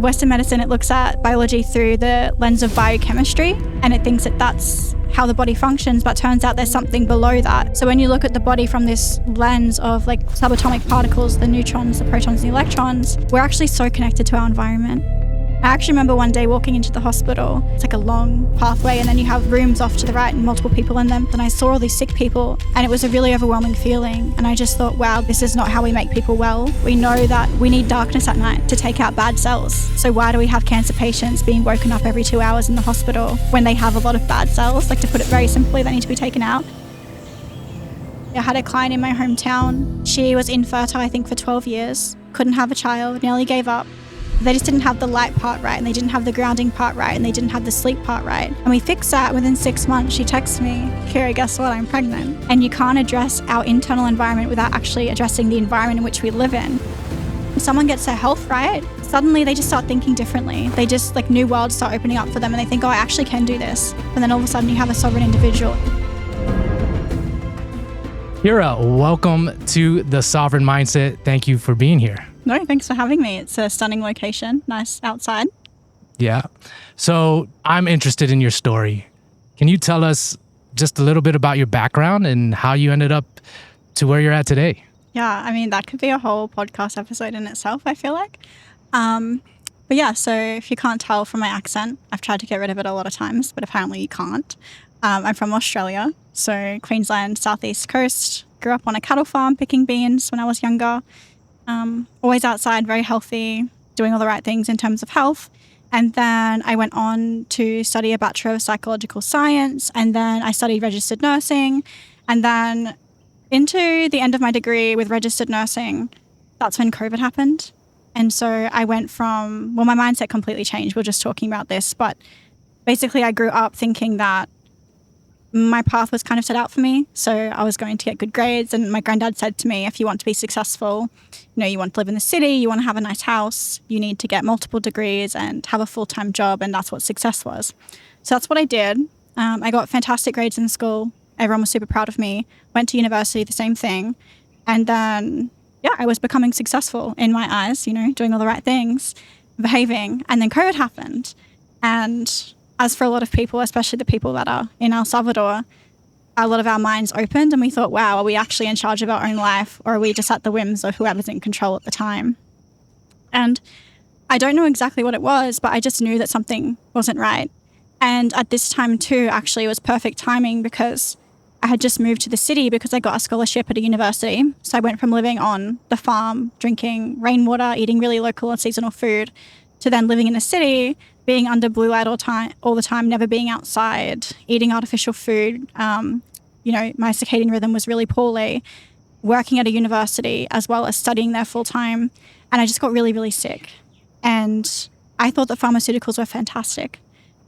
Western medicine, it looks at biology through the lens of biochemistry, and it thinks that that's how the body functions, but turns out there's something below that. So when you look at the body from this lens of like subatomic particles, the neutrons, the protons, the electrons, we're actually so connected to our environment. I actually remember one day walking into the hospital. It's like a long pathway, and then you have rooms off to the right and multiple people in them. And I saw all these sick people, and it was a really overwhelming feeling. And I just thought, wow, this is not how we make people well. We know that we need darkness at night to take out bad cells. So why do we have cancer patients being woken up every 2 hours in the hospital when they have a lot of bad cells? Like, to put it very simply, they need to be taken out. I had a client in my hometown. She was infertile, I think, for 12 years. Couldn't have a child, nearly gave up. They just didn't have the light part right, and they didn't have the grounding part right, and they didn't have the sleep part right. And we fixed that. Within 6 months, she texts me, Kiera, guess what? I'm pregnant. And you can't address our internal environment without actually addressing the environment in which we live in. If someone gets their health right, suddenly they just start thinking differently. They just, like, new worlds start opening up for them, and they think, oh, I actually can do this. And then all of a sudden you have a sovereign individual. Kiera, welcome to the Sovereign Mindset. Thank you for being here. No, thanks for having me. It's a stunning location, nice outside. Yeah. So I'm interested in your story. Can you tell us just a little bit about your background and how you ended up to where you're at today? Yeah, I mean, that could be a whole podcast episode in itself, I feel like. But yeah, so if you can't tell from my accent, I've tried to get rid of it a lot of times, but apparently you can't. I'm from Australia, so Queensland, southeast coast. Grew up on a cattle farm picking beans when I was younger. Always outside, very healthy, doing all the right things in terms of health. And then I went on to study a Bachelor of Psychological Science, and then I studied registered nursing. And then into the end of my degree with registered nursing, that's when COVID happened. And so I went from, well, my mindset completely changed. We were just talking about this, but basically I grew up thinking that my path was kind of set out for me. So I was going to get good grades, and my granddad said to me, if you want to be successful, you want to live in the city, you want to have a nice house, you need to get multiple degrees and have a full-time job, and that's what success was. So that's what I did. I got fantastic grades in school. Everyone was super proud of me. Went to university, the same thing. And then, yeah, I was becoming successful in my eyes, doing all the right things, behaving. And then COVID happened. And as for a lot of people, especially the people that are in El Salvador, a lot of our minds opened and we thought, wow, are we actually in charge of our own life, or are we just at the whims of whoever's in control at the time? And I don't know exactly what it was, but I just knew that something wasn't right. And at this time too, actually, it was perfect timing because I had just moved to the city because I got a scholarship at a university. So I went from living on the farm, drinking rainwater, eating really local and seasonal food, to then living in the city, being under blue light all the time, never being outside, eating artificial food. My circadian rhythm was really poorly, working at a university as well as studying there full time. And I just got really, really sick. And I thought that pharmaceuticals were fantastic.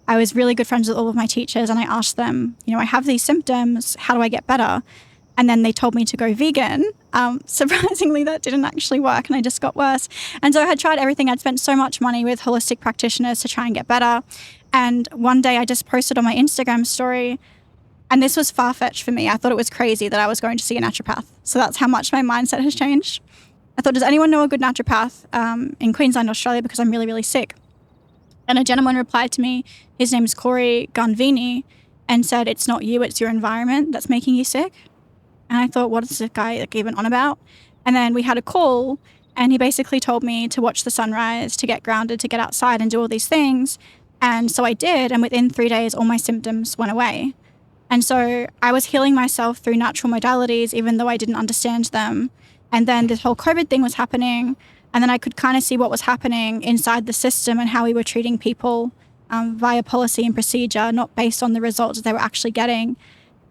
I was really good friends with all of my teachers, and I asked them, I have these symptoms, how do I get better? And then they told me to go vegan. Surprisingly, that didn't actually work, and I just got worse. And so I had tried everything. I'd spent so much money with holistic practitioners to try and get better. And one day I just posted on my Instagram story, and this was far-fetched for me. I thought it was crazy that I was going to see a naturopath. So that's how much my mindset has changed. I thought, does anyone know a good naturopath in Queensland, Australia, because I'm really, really sick? And a gentleman replied to me, his name's Corey Gunvini, and said, it's not you, it's your environment that's making you sick. And I thought, what is this guy even on about? And then we had a call, and he basically told me to watch the sunrise, to get grounded, to get outside and do all these things. And so I did, and within 3 days, all my symptoms went away. And so I was healing myself through natural modalities, even though I didn't understand them. And then this whole COVID thing was happening, and then I could kind of see what was happening inside the system and how we were treating people via policy and procedure, not based on the results that they were actually getting.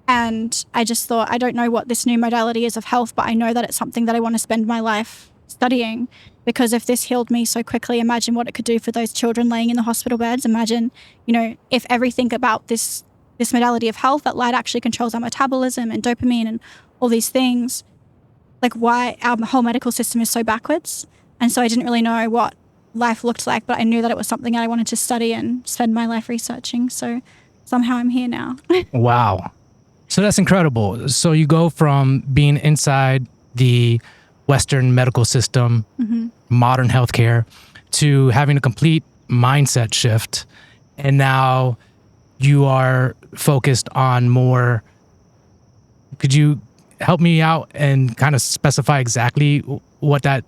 And I just thought, I don't know what this new modality is of health, but I know that it's something that I want to spend my life studying, because if this healed me so quickly, imagine what it could do for those children laying in the hospital beds. Imagine, if everything about this modality of health, that light actually controls our metabolism and dopamine and all these things, like why our whole medical system is so backwards. And so I didn't really know what life looked like, but I knew that it was something that I wanted to study and spend my life researching. So somehow I'm here now. Wow. So that's incredible. So you go from being inside the Western medical system, modern healthcare, to having a complete mindset shift. And now you are focused on more. Could you help me out and kind of specify exactly what that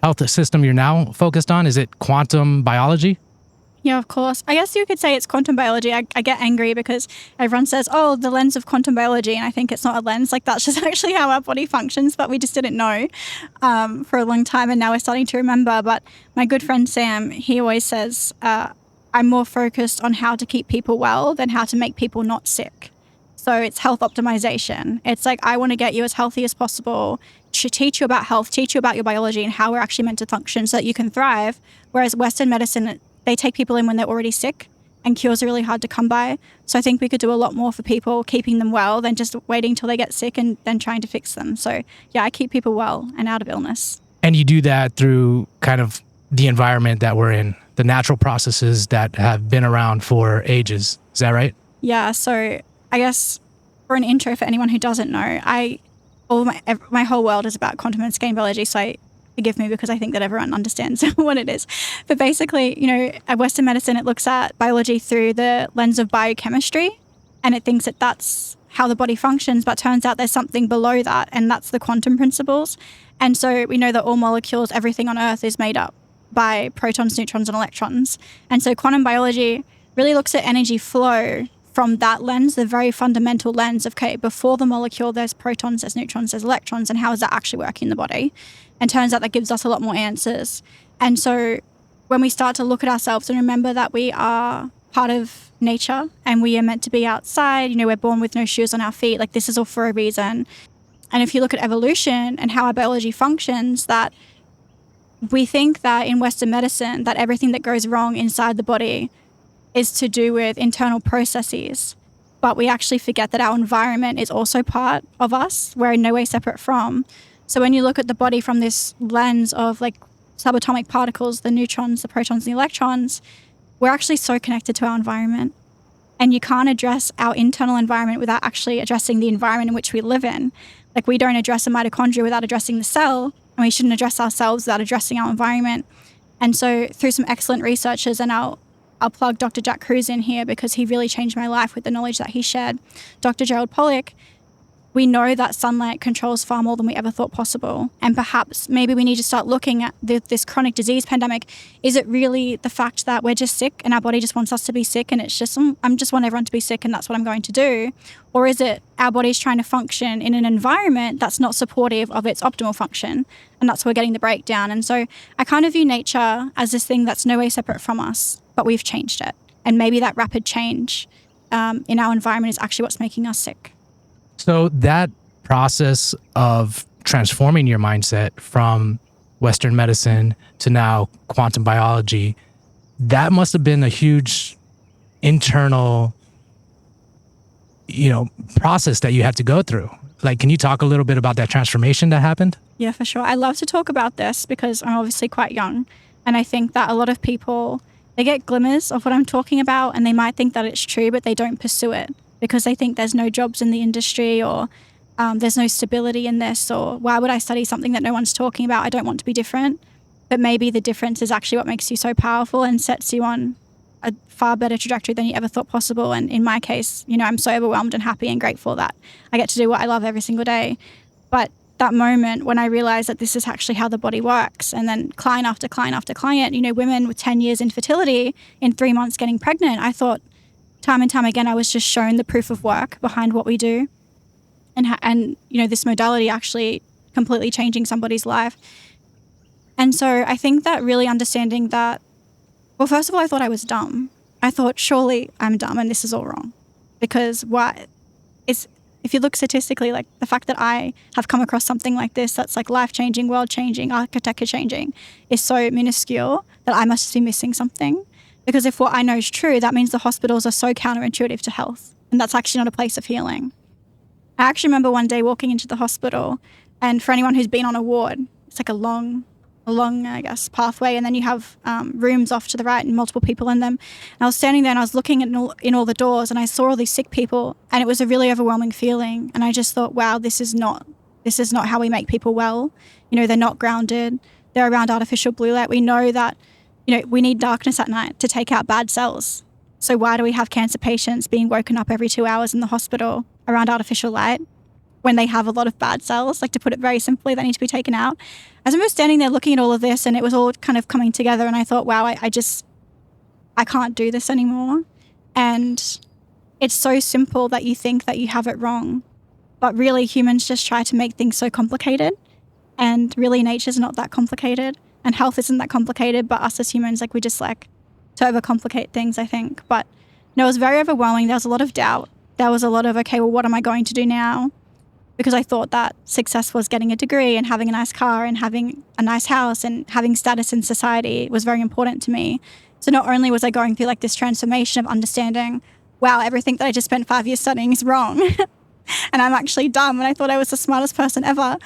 health system you're now focused on? Is it quantum biology? Yeah, of course. I guess you could say it's quantum biology. I get angry because everyone says, oh, the lens of quantum biology. And I think it's not a lens. Like, that's just actually how our body functions. But we just didn't know for a long time. And now we're starting to remember. But my good friend Sam, he always says, I'm more focused on how to keep people well than how to make people not sick. So it's health optimization. It's like, I want to get you as healthy as possible, to teach you about health, teach you about your biology and how we're actually meant to function so that you can thrive. Whereas Western medicine, they take people in when they're already sick, and cures are really hard to come by. So I think we could do a lot more for people, keeping them well, than just waiting till they get sick and then trying to fix them. So yeah, I keep people well and out of illness. And you do that through kind of the environment that we're in, the natural processes that have been around for ages. Is that right? Yeah. So I guess for an intro, for anyone who doesn't know, my whole world is about quantum and scaling biology. So forgive me because I think that everyone understands what it is. But basically, at Western medicine, it looks at biology through the lens of biochemistry, and it thinks that that's how the body functions, but turns out there's something below that, and that's the quantum principles. And so we know that all molecules, everything on Earth is made up by protons, neutrons, and electrons. And so quantum biology really looks at energy flow from that lens, the very fundamental lens of, okay, before the molecule, there's protons, there's neutrons, there's electrons, and how is that actually working in the body? And turns out that gives us a lot more answers. And so when we start to look at ourselves and remember that we are part of nature and we are meant to be outside, we're born with no shoes on our feet, like this is all for a reason. And if you look at evolution and how our biology functions, that we think that in Western medicine, that everything that goes wrong inside the body is to do with internal processes. But we actually forget that our environment is also part of us. We're in no way separate from. So when you look at the body from this lens of like subatomic particles, the neutrons, the protons, and the electrons, we're actually so connected to our environment. And you can't address our internal environment without actually addressing the environment in which we live in. Like, we don't address a mitochondria without addressing the cell, and we shouldn't address ourselves without addressing our environment. And so through some excellent researchers, and I'll plug Dr. Jack Cruz in here because he really changed my life with the knowledge that he shared. Dr. Gerald Pollack, we know that sunlight controls far more than we ever thought possible. And perhaps maybe we need to start looking at this chronic disease pandemic. Is it really the fact that we're just sick and our body just wants us to be sick and it's just, I just want everyone to be sick and that's what I'm going to do? Or is it our body's trying to function in an environment that's not supportive of its optimal function? And that's where we're getting the breakdown. And so I kind of view nature as this thing that's no way separate from us, but we've changed it. And maybe that rapid change in our environment is actually what's making us sick. So that process of transforming your mindset from Western medicine to now quantum biology, that must have been a huge internal, process that you had to go through. Like, can you talk a little bit about that transformation that happened? Yeah, for sure. I love to talk about this because I'm obviously quite young. And I think that a lot of people, they get glimmers of what I'm talking about and they might think that it's true, but they don't pursue it because they think there's no jobs in the industry or there's no stability in this, or why would I study something that no one's talking about? I don't want to be different. But maybe the difference is actually what makes you so powerful and sets you on a far better trajectory than you ever thought possible. And in my case, I'm so overwhelmed and happy and grateful that I get to do what I love every single day. But that moment when I realized that this is actually how the body works, and then client after client after client, women with 10 years infertility in 3 months getting pregnant, I thought time and time again, I was just shown the proof of work behind what we do. And this modality actually completely changing somebody's life. And so I think that really understanding that, well, first of all, I thought I was dumb. I thought, surely I'm dumb and this is all wrong. Because if you look statistically, like the fact that I have come across something like this that's like life-changing, world-changing, architecture-changing is so minuscule that I must be missing something. Because if what I know is true, that means the hospitals are so counterintuitive to health. And that's actually not a place of healing. I actually remember one day walking into the hospital, and for anyone who's been on a ward, it's like a long, I guess, pathway, and then you have rooms off to the right and multiple people in them. And I was standing there and I was looking in all the doors, and I saw all these sick people, and it was a really overwhelming feeling. And I just thought, wow, this is not how we make people well. They're not grounded. they're around artificial blue light. We know that, we need darkness at night to take out bad cells. So why do we have cancer patients being woken up every 2 hours in the hospital around artificial light when they have a lot of bad cells? Like, to put it very simply, they need to be taken out. As I was standing there looking at all of this, and it was all kind of coming together, and I thought, wow, I can't do this anymore. And it's so simple that you think that you have it wrong. But really, humans just try to make things so complicated. And really, nature's not that complicated. And health isn't that complicated. But us as humans, we just like to overcomplicate things, I think. But it was very overwhelming. There was a lot of doubt. There was a lot of, okay, well, what am I going to do now? Because I thought that success was getting a degree and having a nice car and having a nice house and having status in society was very important to me. So not only was I going through this transformation of understanding, wow, everything that I just spent 5 years studying is wrong. And I'm actually dumb and I thought I was the smartest person ever.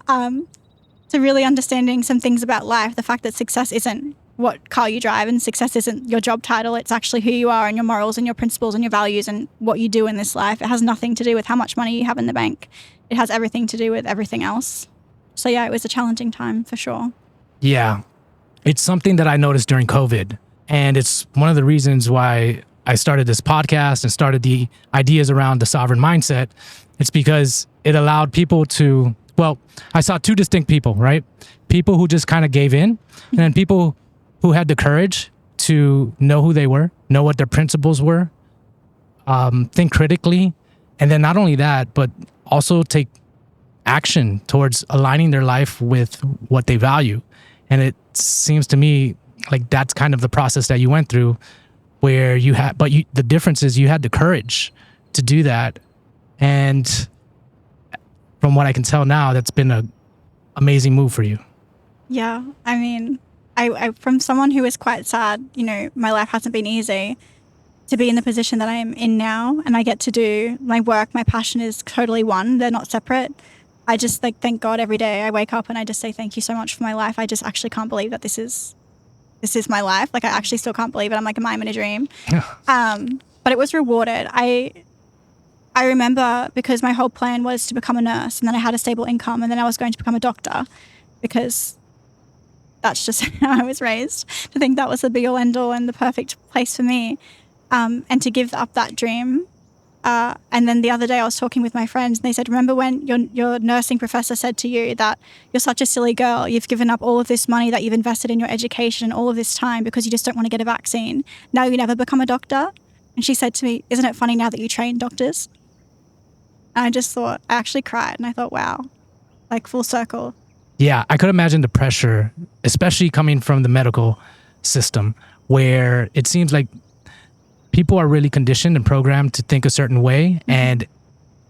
To really understanding some things about life, the fact that success isn't what car you drive and success isn't your job title. It's actually who you are and your morals and your principles and your values and what you do in this life. It has nothing to do with how much money you have in the bank. It has everything to do with everything else. So yeah, it was a challenging time for sure. Yeah. It's something that I noticed during COVID. And it's one of the reasons why I started this podcast and started the ideas around the sovereign mindset. It's because it allowed people to, I saw two distinct people, right? People who just kind of gave in, and then people who had the courage to know who they were, know what their principles were, think critically. And then not only that, but also take action towards aligning their life with what they value. And it seems to me like that's kind of the process that you went through, where you had, the difference is you had the courage to do that. And from what I can tell now, that's been an amazing move for you. Yeah. I mean, I from someone who is quite sad, my life hasn't been easy, to be in the position that I am in now, and I get to do my work, my passion is totally one. They're not separate. I just thank God every day. I wake up and I just say thank you so much for my life. I just actually can't believe that this is my life. I actually still can't believe it. I'm like, am I in a dream? But it was rewarded. I remember, because my whole plan was to become a nurse, and then I had a stable income, and then I was going to become a doctor, because that's just how I was raised, to think that was the be-all end-all and the perfect place for me, and to give up that dream. And then the other day I was talking with my friends, and they said, remember when your nursing professor said to you that you're such a silly girl, you've given up all of this money that you've invested in your education and all of this time because you just don't want to get a vaccine. Now you never become a doctor? And she said to me, isn't it funny now that you train doctors? And I just thought, I actually cried, and I thought, wow, full circle. Yeah, I could imagine the pressure, especially coming from the medical system, where it seems like people are really conditioned and programmed to think a certain way, and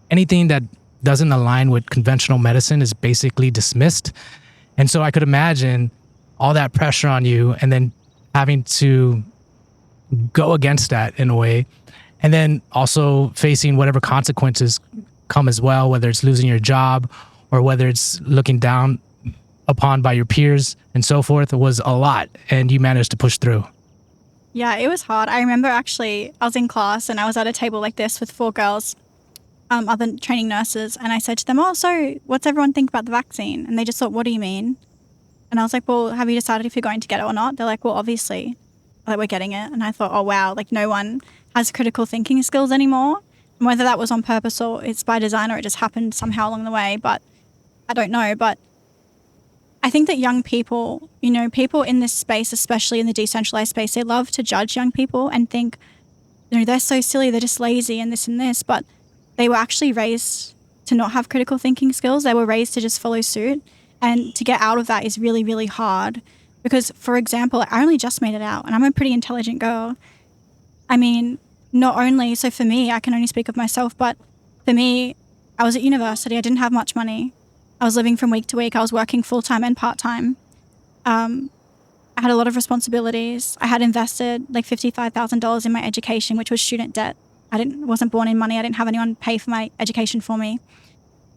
anything that doesn't align with conventional medicine is basically dismissed. And so I could imagine all that pressure on you, and then having to go against that in a way, and then also facing whatever consequences come as well, whether it's losing your job or whether it's looking down upon by your peers and so forth. It was a lot, and you managed to push through. Yeah, it was hard. I remember actually I was in class and I was at a table like this with 4 girls, other training nurses, and I said to them, so what's everyone think about the vaccine? And they just thought, what do you mean? And I was like, well, have you decided if you're going to get it or not? They're like, well, obviously, we're getting it. And I thought, oh wow, no one has critical thinking skills anymore. And whether that was on purpose or it's by design or it just happened somehow along the way, but I don't know. But I think that young people, people in this space, especially in the decentralized space, they love to judge young people and think, they're so silly, they're just lazy and this, but they were actually raised to not have critical thinking skills. They were raised to just follow suit, and to get out of that is really, really hard. Because, for example, I only just made it out, and I'm a pretty intelligent girl. I mean, not only, so for me, I can only speak of myself, but for me, I was at university, I didn't have much money. I was living from week to week. I was working full-time and part-time. I had a lot of responsibilities. I had invested $55,000 in my education, which was student debt. I wasn't born in money. I didn't have anyone pay for my education for me.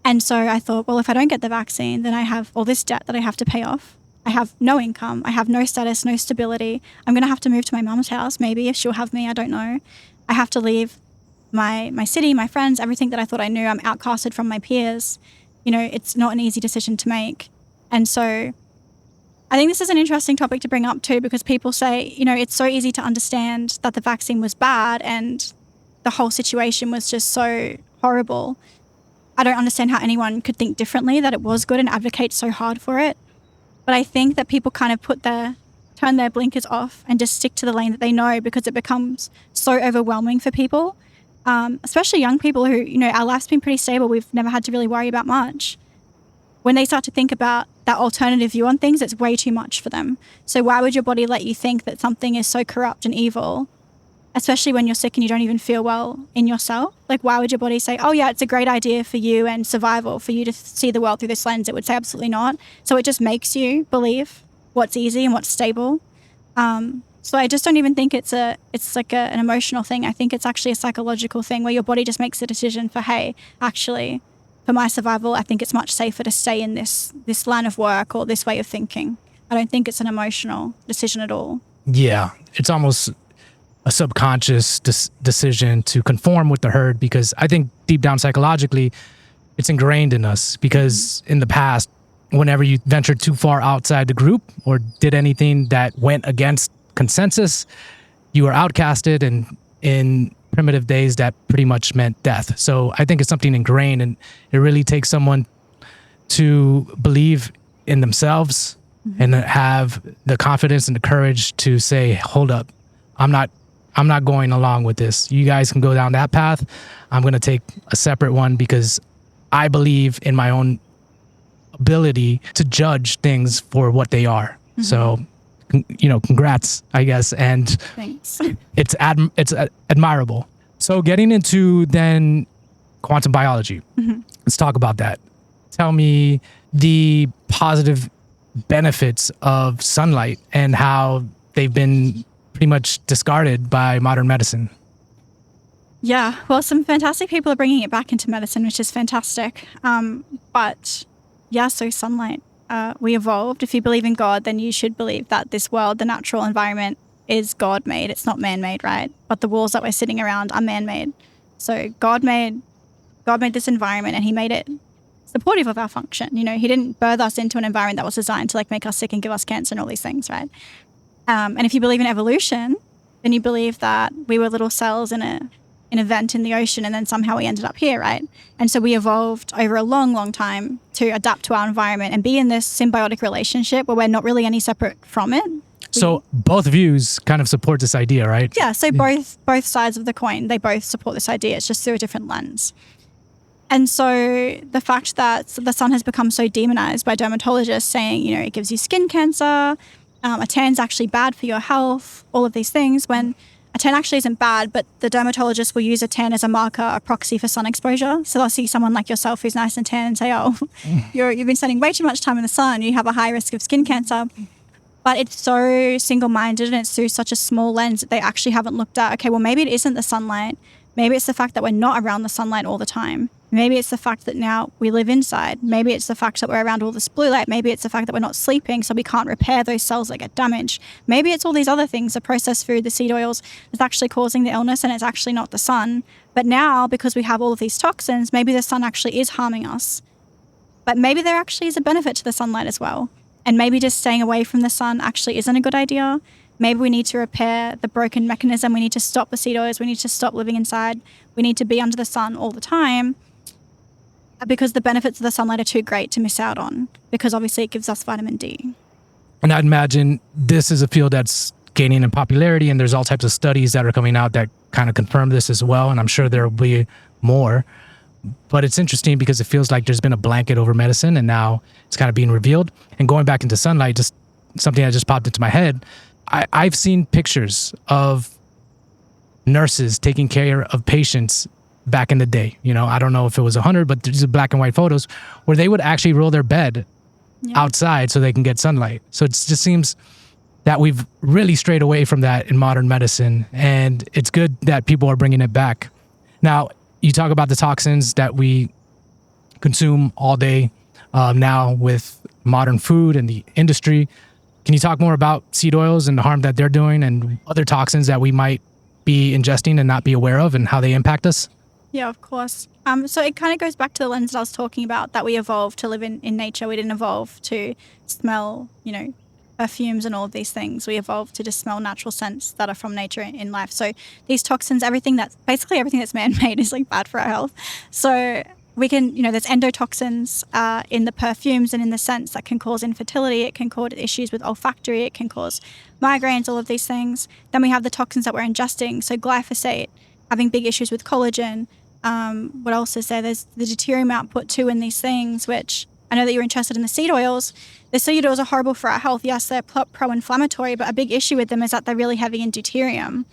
And so I thought, well, if I don't get the vaccine, then I have all this debt that I have to pay off. I have no income. I have no status, no stability. I'm going to have to move to my mom's house, maybe, if she'll have me. I don't know. I have to leave my city, my friends, everything that I thought I knew. I'm outcasted from my peers. It's not an easy decision to make. And so I think this is an interesting topic to bring up too, because people say, it's so easy to understand that the vaccine was bad and the whole situation was just so horrible. I don't understand how anyone could think differently, that it was good and advocate so hard for it. But I think that people kind of turn their blinkers off and just stick to the lane that they know, because it becomes so overwhelming for people, especially young people who, our life's been pretty stable. We've never had to really worry about much. When they start to think about that alternative view on things, it's way too much for them. So why would your body let you think that something is so corrupt and evil, especially when you're sick and you don't even feel well in yourself? Like, why would your body say, oh yeah, it's a great idea for you and survival, for you to see the world through this lens? It would say absolutely not. So it just makes you believe what's easy and what's stable. So I just don't even think it's like an emotional thing. I think it's actually a psychological thing where your body just makes a decision for, hey, actually, for my survival, I think it's much safer to stay in this line of work or this way of thinking. I don't think it's an emotional decision at all. Yeah, it's almost a subconscious decision to conform with the herd, because I think deep down psychologically, it's ingrained in us, because in the past, whenever you ventured too far outside the group or did anything that went against consensus, you were outcasted, and in primitive days that pretty much meant death. So I think it's something ingrained, and it really takes someone to believe in themselves and have the confidence and the courage to say, hold up, I'm not going along with this. You guys can go down that path. I'm going to take a separate one, because I believe in my own ability to judge things for what they are. So, congrats, I guess. And thanks. It's admirable. So getting into then quantum biology, let's talk about that. Tell me the positive benefits of sunlight and how they've been pretty much discarded by modern medicine. Yeah, well, some fantastic people are bringing it back into medicine, which is fantastic. But yeah, so sunlight. We evolved. If you believe in God, then you should believe that this world, the natural environment, is God-made. It's not man-made, right? But the walls that we're sitting around are man-made. So God made this environment, and he made it supportive of our function. He didn't birth us into an environment that was designed to make us sick and give us cancer and all these things, right? And if you believe in evolution, then you believe that we were little cells in an event in the ocean, and then somehow we ended up here, right? And so we evolved over a long, long time to adapt to our environment and be in this symbiotic relationship where we're not really any separate from it. So both views kind of support this idea, right? Yeah, so both sides of the coin, they both support this idea. It's just through a different lens. And so the fact that the sun has become so demonized by dermatologists, saying, it gives you skin cancer, a tan's actually bad for your health, all of these things, when a tan actually isn't bad, but the dermatologist will use a tan as a marker, a proxy for sun exposure. So they'll see someone like yourself who's nice and tan and say, oh, you've been spending way too much time in the sun, you have a high risk of skin cancer. But it's so single-minded, and it's through such a small lens that they actually haven't looked at, okay, well, maybe it isn't the sunlight. Maybe it's the fact that we're not around the sunlight all the time. Maybe it's the fact that now we live inside. Maybe it's the fact that we're around all this blue light. Maybe it's the fact that we're not sleeping, so we can't repair those cells that get damaged. Maybe it's all these other things, the processed food, the seed oils, that's actually causing the illness, and it's actually not the sun. But now, because we have all of these toxins, maybe the sun actually is harming us. But maybe there actually is a benefit to the sunlight as well. And maybe just staying away from the sun actually isn't a good idea. Maybe we need to repair the broken mechanism. We need to stop the seed oils. We need to stop living inside. We need to be under the sun all the time, because the benefits of the sunlight are too great to miss out on, because obviously it gives us vitamin D. And I'd imagine this is a field that's gaining in popularity, and there's all types of studies that are coming out that kind of confirm this as well. And I'm sure there will be more. But it's interesting because it feels like there's been a blanket over medicine, and now it's kind of being revealed. And going back into sunlight, just something that just popped into my head. I've seen pictures of nurses taking care of patients back in the day. I don't know if it was 100, but these are black and white photos where they would actually roll their bed outside so they can get sunlight. So it just seems that we've really strayed away from that in modern medicine, and it's good that people are bringing it back. Now, you talk about the toxins that we consume all day now with modern food and the industry. Can you talk more about seed oils and the harm that they're doing, and other toxins that we might be ingesting and not be aware of, and how they impact us? Yeah, of course. So it kind of goes back to the lens that I was talking about, that we evolved to live in nature. We didn't evolve to smell, perfumes and all of these things. We evolved to just smell natural scents that are from nature in life. So these toxins, everything that's man-made is like bad for our health. So we can, there's endotoxins in the perfumes and in the scents that can cause infertility. It can cause issues with olfactory. It can cause migraines, all of these things. Then we have the toxins that we're ingesting. So glyphosate, having big issues with collagen. What else is there? There's the deuterium output too in these things, which I know that you're interested in the seed oils. The seed oils are horrible for our health. Yes, they're pro-inflammatory, but a big issue with them is that they're really heavy in deuterium.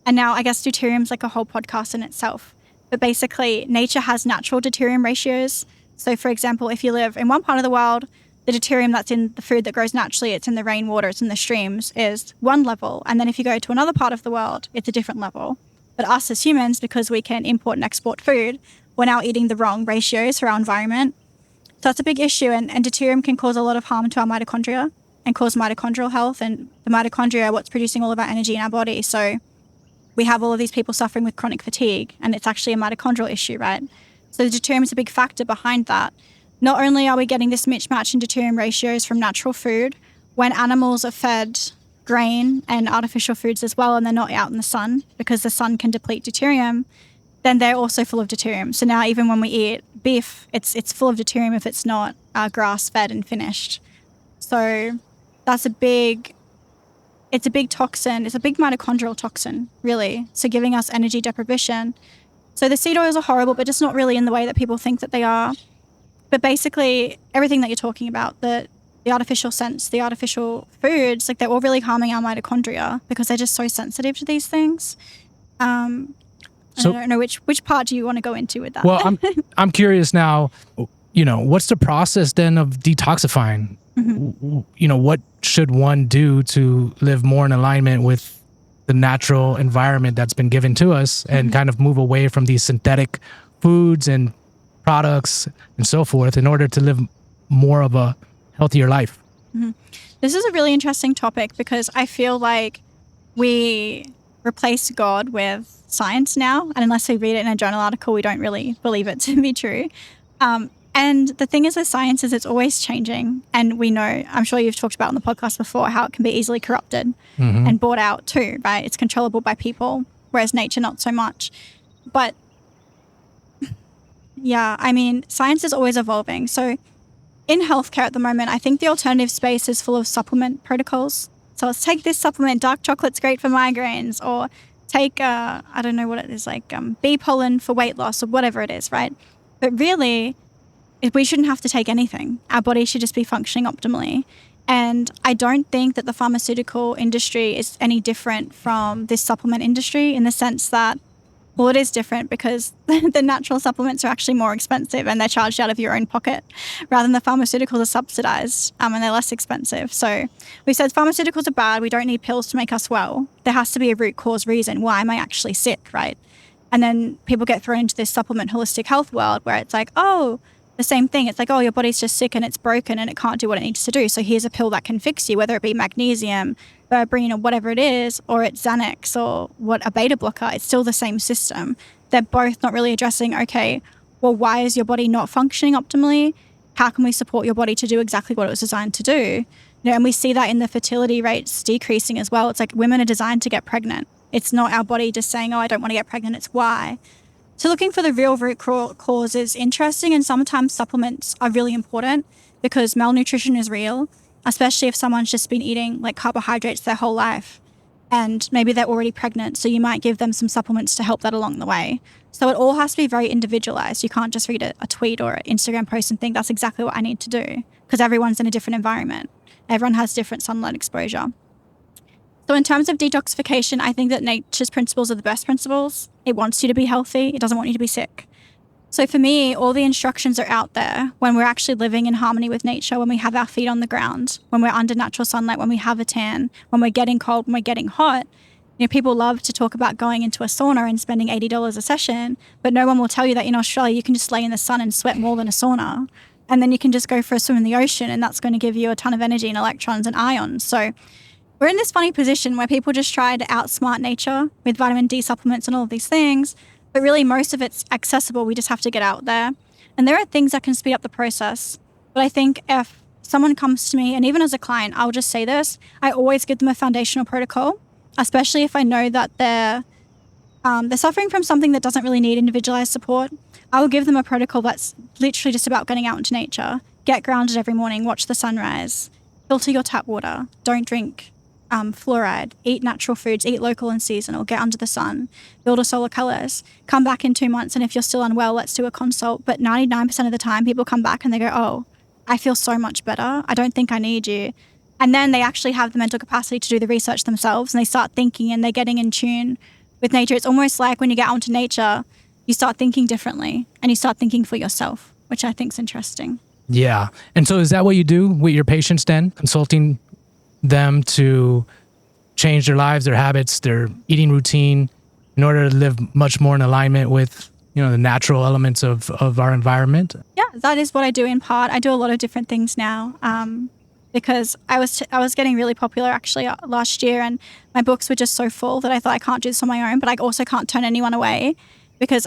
And now I guess deuterium's like a whole podcast in itself. But basically, nature has natural deuterium ratios. So for example, if you live in one part of the world, the deuterium that's in the food that grows naturally, it's in the rainwater, it's in the streams, is one level. And then if you go to another part of the world, it's a different level. But us as humans, because we can import and export food, we're now eating the wrong ratios for our environment. So that's a big issue. And deuterium can cause a lot of harm to our mitochondria and cause mitochondrial health. And the mitochondria are what's producing all of our energy in our body. So we have all of these people suffering with chronic fatigue, and it's actually a mitochondrial issue, right? So the deuterium is a big factor behind that. Not only are we getting this mismatch in deuterium ratios from natural food, when animals are fed grain and artificial foods as well, and they're not out in the sun because the sun can deplete deuterium, then they're also full of deuterium. So now even when we eat beef, it's full of deuterium if it's not grass-fed and finished. So that's it's a big toxin. It's a big mitochondrial toxin, really. So giving us energy deprivation. So the seed oils are horrible, but just not really in the way that people think that they are. But basically, everything that you're talking about, the artificial scents, the artificial foods, like they're all really harming our mitochondria because they're just so sensitive to these things. I don't know which part do you want to go into with that? Well, I'm curious now, what's the process then of detoxifying? Mm-hmm. What should one do to live more in alignment with the natural environment that's been given to us and kind of move away from these synthetic foods and products and so forth in order to live more of a healthier life? Mm-hmm. This is a really interesting topic because I feel like we replace God with science now, and unless we read it in a journal article, we don't really believe it to be true. And the thing is with science is it's always changing, and we know, I'm sure you've talked about on the podcast before, how it can be easily corrupted and bought out too, right? It's controllable by people, whereas nature not so much. But yeah, I mean, science is always evolving. So in healthcare at the moment, I think the alternative space is full of supplement protocols. So let's take this supplement, dark chocolate's great for migraines, or take, I don't know what it is, like bee pollen for weight loss or whatever it is, right? But really, we shouldn't have to take anything. Our body should just be functioning optimally. And I don't think that the pharmaceutical industry is any different from this supplement industry in the sense that, well, it is different because the natural supplements are actually more expensive and they're charged out of your own pocket rather than the pharmaceuticals are subsidized and they're less expensive. So we said pharmaceuticals are bad. We don't need pills to make us well. There has to be a root cause reason. Why am I actually sick, right? And then people get thrown into this supplement holistic health world where it's like, oh, the same thing. It's like, oh, your body's just sick and it's broken and it can't do what it needs to do. So here's a pill that can fix you, whether it be magnesium, berberine, or whatever it is, or it's Xanax or a beta blocker. It's still the same system. They're both not really addressing, okay, well, why is your body not functioning optimally? How can we support your body to do exactly what it was designed to do? And we see that in the fertility rates decreasing as well. It's like women are designed to get pregnant. It's not our body just saying, oh, I don't want to get pregnant. It's why. So looking for the real root cause is interesting, and sometimes supplements are really important because malnutrition is real, especially if someone's just been eating like carbohydrates their whole life and maybe they're already pregnant. So you might give them some supplements to help that along the way. So it all has to be very individualized. You can't just read a tweet or an Instagram post and think that's exactly what I need to do because everyone's in a different environment. Everyone has different sunlight exposure. So in terms of detoxification, I think that nature's principles are the best principles. It wants you to be healthy. It doesn't want you to be sick. So for me, all the instructions are out there when we're actually living in harmony with nature, when we have our feet on the ground, when we're under natural sunlight, when we have a tan, when we're getting cold, when we're getting hot. People love to talk about going into a sauna and spending $80 a session, but no one will tell you that in Australia you can just lay in the sun and sweat more than a sauna. And then you can just go for a swim in the ocean and that's going to give you a ton of energy and electrons and ions. So we're in this funny position where people just try to outsmart nature with vitamin D supplements and all of these things, but really most of it's accessible. We just have to get out there. And there are things that can speed up the process. But I think if someone comes to me, and even as a client, I'll just say this, I always give them a foundational protocol, especially if I know that they're suffering from something that doesn't really need individualized support. I will give them a protocol that's literally just about getting out into nature, get grounded every morning, watch the sunrise, filter your tap water, don't drink fluoride, eat natural foods, eat local and seasonal, get under the sun, build a solar colors, come back in 2 months, and if you're still unwell, let's do a consult. But 99% of the time, people come back and they go, oh, I feel so much better. I don't think I need you. And then they actually have the mental capacity to do the research themselves, and they start thinking and they're getting in tune with nature. It's almost like when you get out into nature, you start thinking differently and you start thinking for yourself, which I think is interesting. Yeah. And so is that what you do with your patients then? Consulting them to change their lives, their habits, their eating routine in order to live much more in alignment with, the natural elements of our environment? Yeah, that is what I do in part. I do a lot of different things now because I was getting really popular actually last year, and my books were just so full that I thought I can't do this on my own, but I also can't turn anyone away because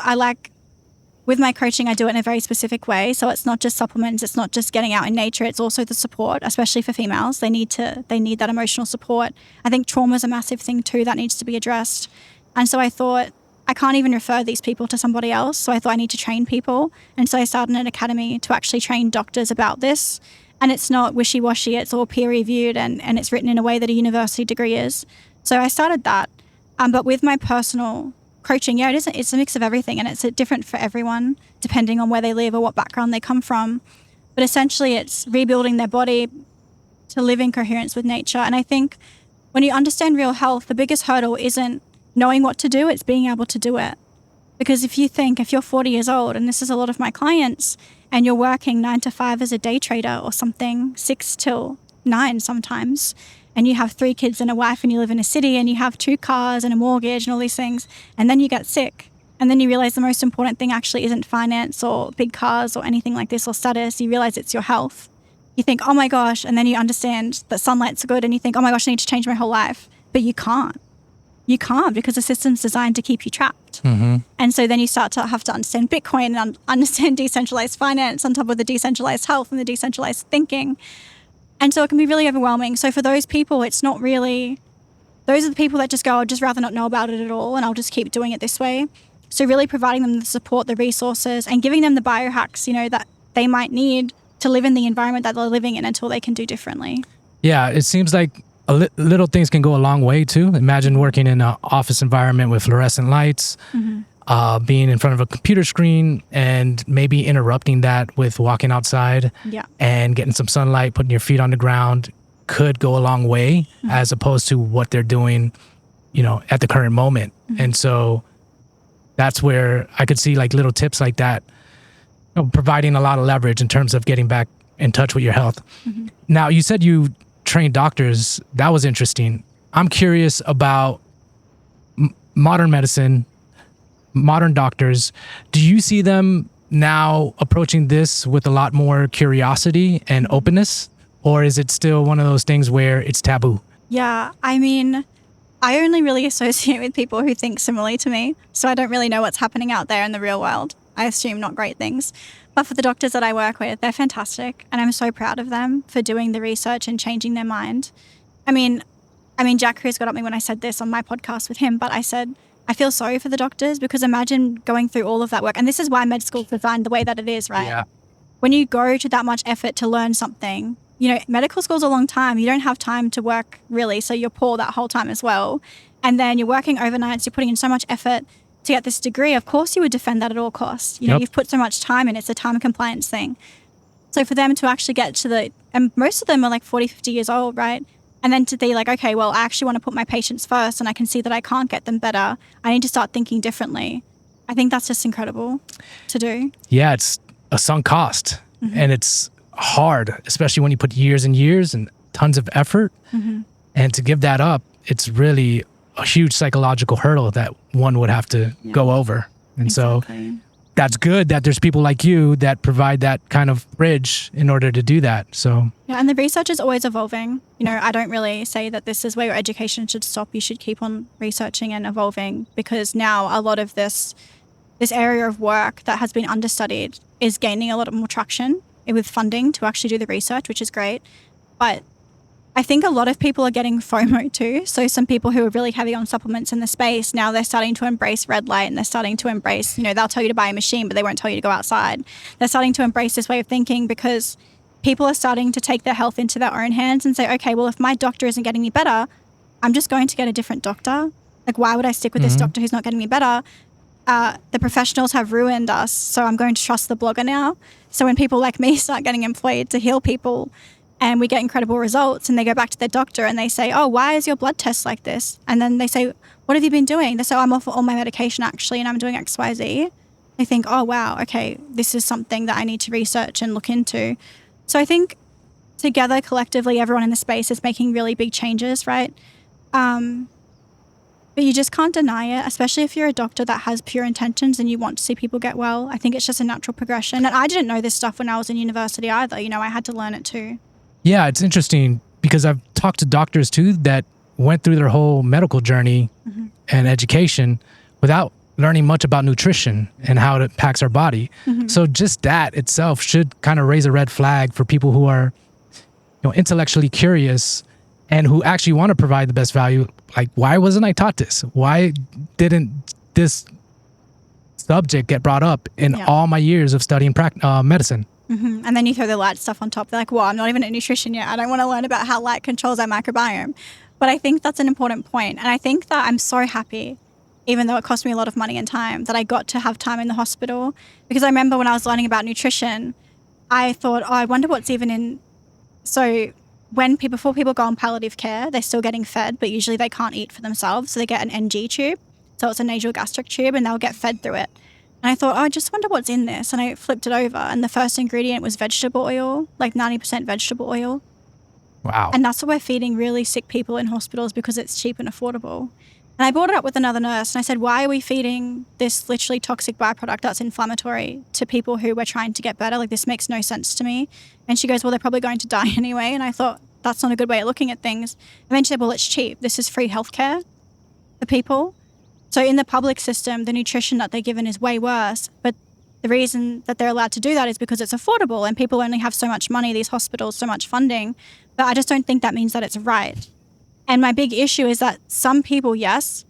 with my coaching, I do it in a very specific way. So it's not just supplements. It's not just getting out in nature. It's also the support, especially for females. They need that emotional support. I think trauma is a massive thing too that needs to be addressed. And so I thought, I can't even refer these people to somebody else. So I thought I need to train people. And so I started an academy to actually train doctors about this. And it's not wishy-washy. It's all peer-reviewed and it's written in a way that a university degree is. So I started that. But with my personal coaching, it's a mix of everything, and it's different for everyone depending on where they live or what background they come from. But essentially it's rebuilding their body to live in coherence with nature. And I think when you understand real health, the biggest hurdle isn't knowing what to do, it's being able to do it. Because if you're 40 years old, and this is a lot of my clients, and you're working 9 to 5 as a day trader or something, 6 till 9 sometimes, and you have 3 kids and a wife, and you live in a city, and you have 2 cars and a mortgage and all these things, and then you get sick, and then you realize the most important thing actually isn't finance or big cars or anything like this or status. You realize it's your health. You think, oh my gosh, and then you understand that sunlight's good, and you think, oh my gosh, I need to change my whole life. But you can't. You can't, because the system's designed to keep you trapped. Mm-hmm. And so then you start to have to understand Bitcoin and understand decentralized finance on top of the decentralized health and the decentralized thinking. And so it can be really overwhelming. So for those people, it's not really, those are the people that just go, I'd just rather not know about it at all, and I'll just keep doing it this way. So really providing them the support, the resources, and giving them the biohacks, that they might need to live in the environment that they're living in until they can do differently. Yeah, it seems like little things can go a long way too. Imagine working in an office environment with fluorescent lights, being in front of a computer screen, and maybe interrupting that with walking outside and getting some sunlight, putting your feet on the ground could go a long way as opposed to what they're doing, at the current moment. And so that's where I could see like little tips like that, providing a lot of leverage in terms of getting back in touch with your health. Now, you said you trained doctors. That was interesting. I'm curious about modern medicine, modern doctors. Do you see them now approaching this with a lot more curiosity and openness? Or is it still one of those things where it's taboo? Yeah, I mean, I only really associate with people who think similarly to me. So I don't really know what's happening out there in the real world. I assume not great things. But for the doctors that I work with, they're fantastic. And I'm so proud of them for doing the research and changing their mind. I mean, Jack Cruz got at me when I said this on my podcast with him, but I said, I feel sorry for the doctors, because imagine going through all of that work. And this is why med school is designed the way that it is, right? Yeah. When you go to that much effort to learn something, medical school's a long time. You don't have time to work really. So you're poor that whole time as well. And then you're working overnights, you're putting in so much effort to get this degree. Of course you would defend that at all costs. You've put so much time in. It's a time compliance thing. So for them to actually get to and most of them are like 40, 50 years old, right? And then to be like, okay, well, I actually want to put my patients first, and I can see that I can't get them better. I need to start thinking differently. I think that's just incredible to do. Yeah, it's a sunk cost, and it's hard, especially when you put years and years and tons of effort. And to give that up, it's really a huge psychological hurdle that one would have to go over. And so that's good that there's people like you that provide that kind of bridge in order to do that. So yeah, and the research is always evolving. I don't really say that this is where your education should stop. You should keep on researching and evolving, because now a lot of this area of work that has been understudied is gaining a lot more traction with funding to actually do the research, which is great. But I think a lot of people are getting FOMO too. So some people who are really heavy on supplements in the space, now they're starting to embrace red light, and they're starting to embrace, they'll tell you to buy a machine, but they won't tell you to go outside. They're starting to embrace this way of thinking because people are starting to take their health into their own hands and say, okay, well, if my doctor isn't getting me better, I'm just going to get a different doctor. Like, why would I stick with this doctor who's not getting me better? The professionals have ruined us, so I'm going to trust the blogger now. So when people like me start getting employed to heal people and we get incredible results, and they go back to their doctor and they say, oh, why is your blood test like this? And then they say, what have you been doing? They say, oh, I'm off all my medication actually, and I'm doing X, Y, Z. They think, oh, wow, okay, this is something that I need to research and look into. So I think together, collectively, everyone in the space is making really big changes, right? But you just can't deny it, especially if you're a doctor that has pure intentions and you want to see people get well. I think it's just a natural progression. And I didn't know this stuff when I was in university either. I had to learn it too. Yeah, it's interesting because I've talked to doctors too that went through their whole medical journey and education without learning much about nutrition and how it impacts our body. So just that itself should kind of raise a red flag for people who are intellectually curious and who actually want to provide the best value. Like, why wasn't I taught this? Why didn't this subject get brought up in all my years of studying medicine? And then you throw the light stuff on top. They're like, well, I'm not even in nutrition yet. I don't want to learn about how light controls our microbiome. But I think that's an important point. And I think that I'm so happy, even though it cost me a lot of money and time, that I got to have time in the hospital. Because I remember when I was learning about nutrition, I thought, oh, I wonder what's even in... So before people go on palliative care, they're still getting fed, but usually they can't eat for themselves. So they get an NG tube. So it's a nasogastric tube, and they'll get fed through it. And I thought, oh, I just wonder what's in this. And I flipped it over, and the first ingredient was vegetable oil, like 90% vegetable oil. Wow. And that's what we're feeding really sick people in hospitals because it's cheap and affordable. And I brought it up with another nurse, and I said, why are we feeding this literally toxic byproduct that's inflammatory to people who we're trying to get better? Like, this makes no sense to me. And she goes, well, they're probably going to die anyway. And I thought, that's not a good way of looking at things. And then she said, well, it's cheap. This is free healthcare for people. So in the public system, the nutrition that they're given is way worse. But the reason that they're allowed to do that is because it's affordable, and people only have so much money, these hospitals, so much funding. But I just don't think that means that it's right. And my big issue is that some people, yes,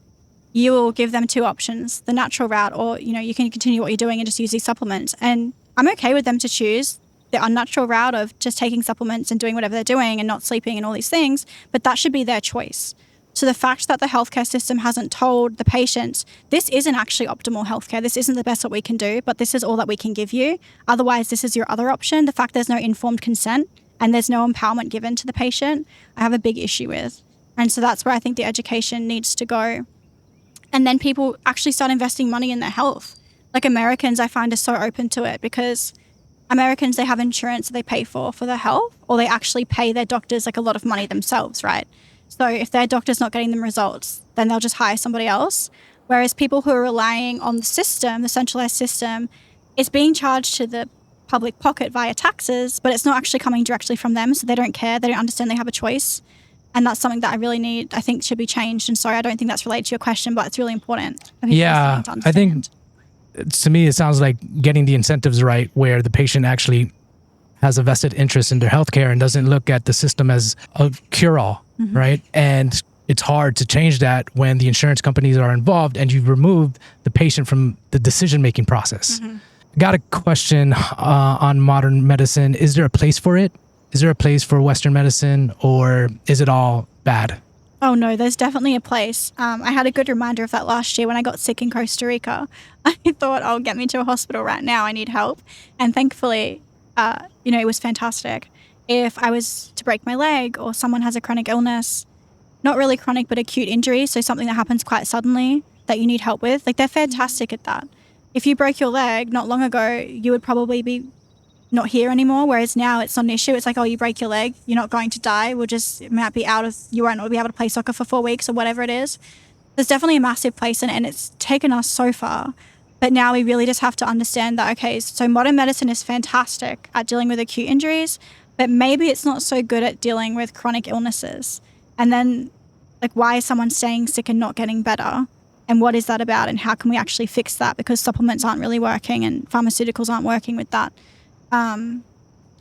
you will give them two options, the natural route, or, you can continue what you're doing and just use these supplements. And I'm okay with them to choose the unnatural route of just taking supplements and doing whatever they're doing and not sleeping and all these things, but that should be their choice. So the fact that the healthcare system hasn't told the patients, this isn't actually optimal healthcare, this isn't the best that we can do, but this is all that we can give you. Otherwise, this is your other option. The fact there's no informed consent and there's no empowerment given to the patient, I have a big issue with. And so that's where I think the education needs to go. And then people actually start investing money in their health. Like Americans, I find, are so open to it because Americans, they have insurance that they pay for their health, or they actually pay their doctors like a lot of money themselves, right? So if their doctor's not getting them results, then they'll just hire somebody else. Whereas people who are relying on the system, the centralized system, it's being charged to the public pocket via taxes, but it's not actually coming directly from them. So they don't care. They don't understand they have a choice. And that's something that I think should be changed. And sorry, I don't think that's related to your question, but it's really important. Yeah, I think to me, it sounds like getting the incentives right where the patient actually has a vested interest in their healthcare and doesn't look at the system as a cure-all, right? And it's hard to change that when the insurance companies are involved and you've removed the patient from the decision-making process. Got a question on modern medicine. Is there a place for it? Is there a place for Western medicine, or is it all bad? Oh no, there's definitely a place. I had a good reminder of that last year when I got sick in Costa Rica. I thought, oh, get me to a hospital right now. I need help. And thankfully, it was fantastic. If I was to break my leg or someone has a chronic illness, not really chronic, but acute injury, so something that happens quite suddenly that you need help with, like they're fantastic at that. If you broke your leg not long ago, you would probably be not here anymore, whereas now it's not an issue. It's like, oh, you break your leg, you're not going to die. You won't be able to play soccer for 4 weeks or whatever it is. There's definitely a massive place in it, and it's taken us so far. But now we really just have to understand that, okay, so modern medicine is fantastic at dealing with acute injuries, but maybe it's not so good at dealing with chronic illnesses. And then, like, why is someone staying sick and not getting better? And what is that about? And how can we actually fix that? Because supplements aren't really working and pharmaceuticals aren't working with that.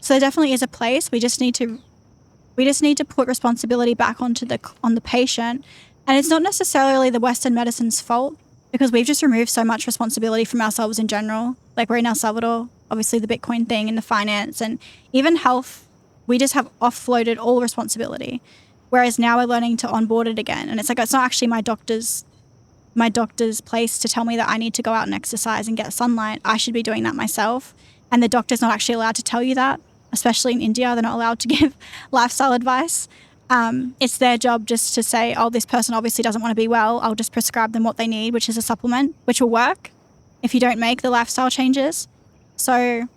So there definitely is a place. We just need to put responsibility back on the patient. And it's not necessarily the Western medicine's fault, because we've just removed so much responsibility from ourselves in general. Like, we're in El Salvador, obviously the Bitcoin thing and the finance and even health, we just have offloaded all responsibility. Whereas now we're learning to onboard it again. And it's like, it's not actually my doctor's place to tell me that I need to go out and exercise and get sunlight. I should be doing that myself. And the doctor's not actually allowed to tell you that, especially in India. They're not allowed to give lifestyle advice. It's their job just to say, oh, this person obviously doesn't want to be well. I'll just prescribe them what they need, which is a supplement, which will work if you don't make the lifestyle changes. So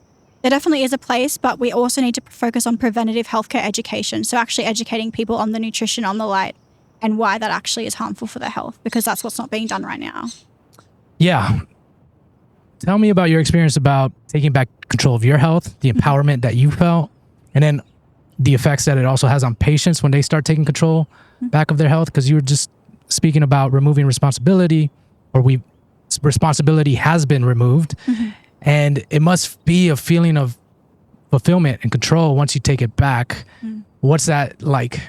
there definitely is a place, but we also need to focus on preventative healthcare education. So actually educating people on the nutrition, on the light, and why that actually is harmful for their health, because that's what's not being done right now. Yeah. Tell me about your experience about taking back control of your health, the empowerment that you felt, and then the effects that it also has on patients when they start taking control back of their health. Because you were just speaking about removing responsibility, or responsibility has been removed. And it must be a feeling of fulfillment and control once you take it back. What's that like?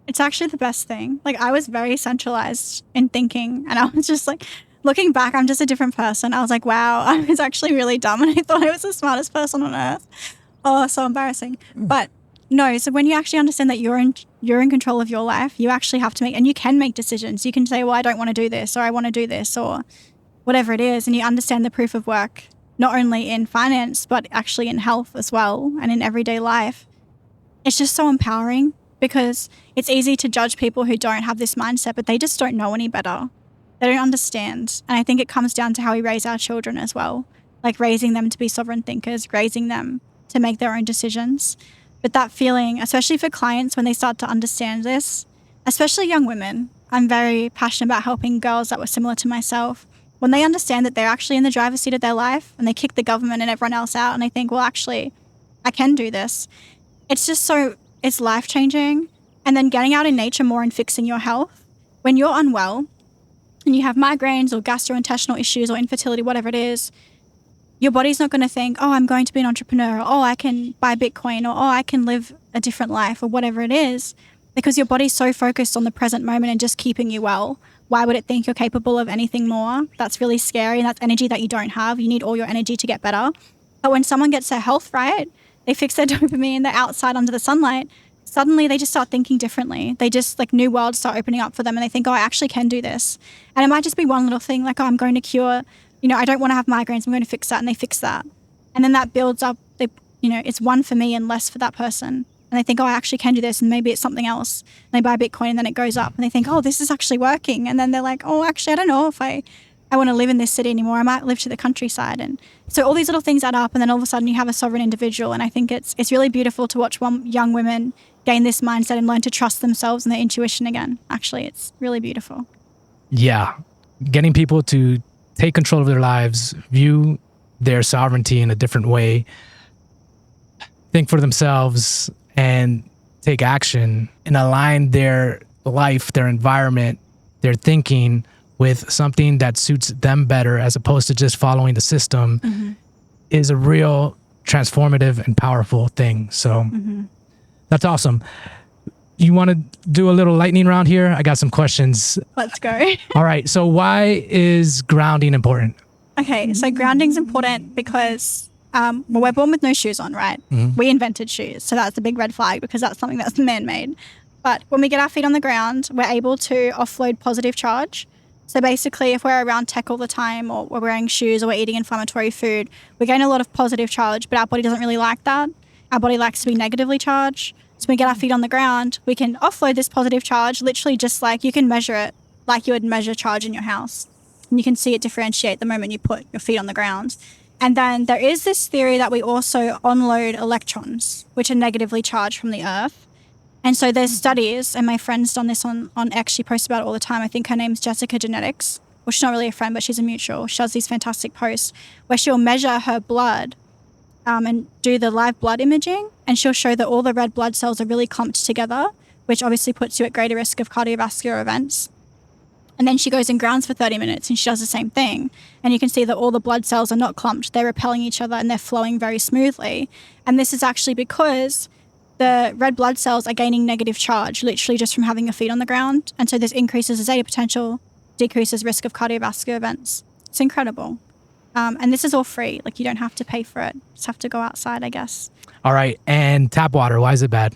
It's actually the best thing. Like, I was very centralized in thinking, and I was just like, looking back, I'm just a different person. I was like, wow, I was actually really dumb, and I thought I was the smartest person on earth. Oh, so embarrassing. But no, so when you actually understand that you're in control of your life, you actually have to make, and you can make decisions. You can say, well, I don't want to do this, or I want to do this, or whatever it is. And you understand the proof of work, not only in finance, but actually in health as well, and in everyday life. It's just so empowering, because it's easy to judge people who don't have this mindset, but they just don't know any better. They don't understand. And I think it comes down to how we raise our children as well, like raising them to be sovereign thinkers, raising them to make their own decisions. But that feeling, especially for clients when they start to understand this, especially young women, I'm very passionate about helping girls that were similar to myself. When they understand that they're actually in the driver's seat of their life, and they kick the government and everyone else out, and they think, well, actually, I can do this. It's just it's life-changing. And then getting out in nature more and fixing your health. When you're unwell and you have migraines or gastrointestinal issues or infertility, whatever it is, your body's not going to think, oh, I'm going to be an entrepreneur, or oh, I can buy Bitcoin, or oh, I can live a different life, or whatever it is, because your body's so focused on the present moment and just keeping you well. Why would it think you're capable of anything more? That's really scary, and that's energy that you don't have. You need all your energy to get better. But when someone gets their health right, they fix their dopamine, they're outside under the sunlight, suddenly they just start thinking differently. They just, like, new worlds start opening up for them, and they think, oh, I actually can do this. And it might just be one little thing, like, oh, I'm going to cure, I don't want to have migraines, I'm going to fix that, and they fix that. And then that builds up, it's one for me and less for that person. And they think, oh, I actually can do this, and maybe it's something else. And they buy Bitcoin, and then it goes up, and they think, oh, this is actually working. And then they're like, oh, actually, I don't know if I want to live in this city anymore. I might live to the countryside. And so all these little things add up, and then all of a sudden you have a sovereign individual. And I think it's really beautiful to watch young women gain this mindset and learn to trust themselves and their intuition again. Actually, it's really beautiful. Yeah. Getting people to take control of their lives, view their sovereignty in a different way, think for themselves, and take action and align their life, their environment, their thinking with something that suits them better, as opposed to just following the system, is a real transformative and powerful thing. So that's awesome. You want to do a little lightning round here? I got some questions. Let's go. All right. So why is grounding important? Okay. So grounding's important because, we're born with no shoes on, right? We invented shoes. So that's a big red flag, because that's something that's man-made. But when we get our feet on the ground, we're able to offload positive charge. So basically, if we're around tech all the time, or we're wearing shoes, or we're eating inflammatory food, we gain a lot of positive charge, but our body doesn't really like that. Our body likes to be negatively charged. So when we get our feet on the ground, we can offload this positive charge, literally just like you can measure it like you would measure charge in your house. And you can see it differentiate the moment you put your feet on the ground. And then there is this theory that we also onload electrons, which are negatively charged from the earth. And so there's studies, and my friend's done this on X. She posts about it all the time. I think her name's Jessica Genetics. Well, she's not really a friend, but she's a mutual. She does these fantastic posts where she'll measure her blood and do the live blood imaging, and she'll show that all the red blood cells are really clumped together, which obviously puts you at greater risk of cardiovascular events. And then she goes and grounds for 30 minutes and she does the same thing. And you can see that all the blood cells are not clumped. They're repelling each other and they're flowing very smoothly. And this is actually because the red blood cells are gaining negative charge, literally just from having your feet on the ground. And so this increases the zeta potential, decreases risk of cardiovascular events. It's incredible. And this is all free. Like, you don't have to pay for it. You just have to go outside, I guess. All right. And tap water, why is it bad?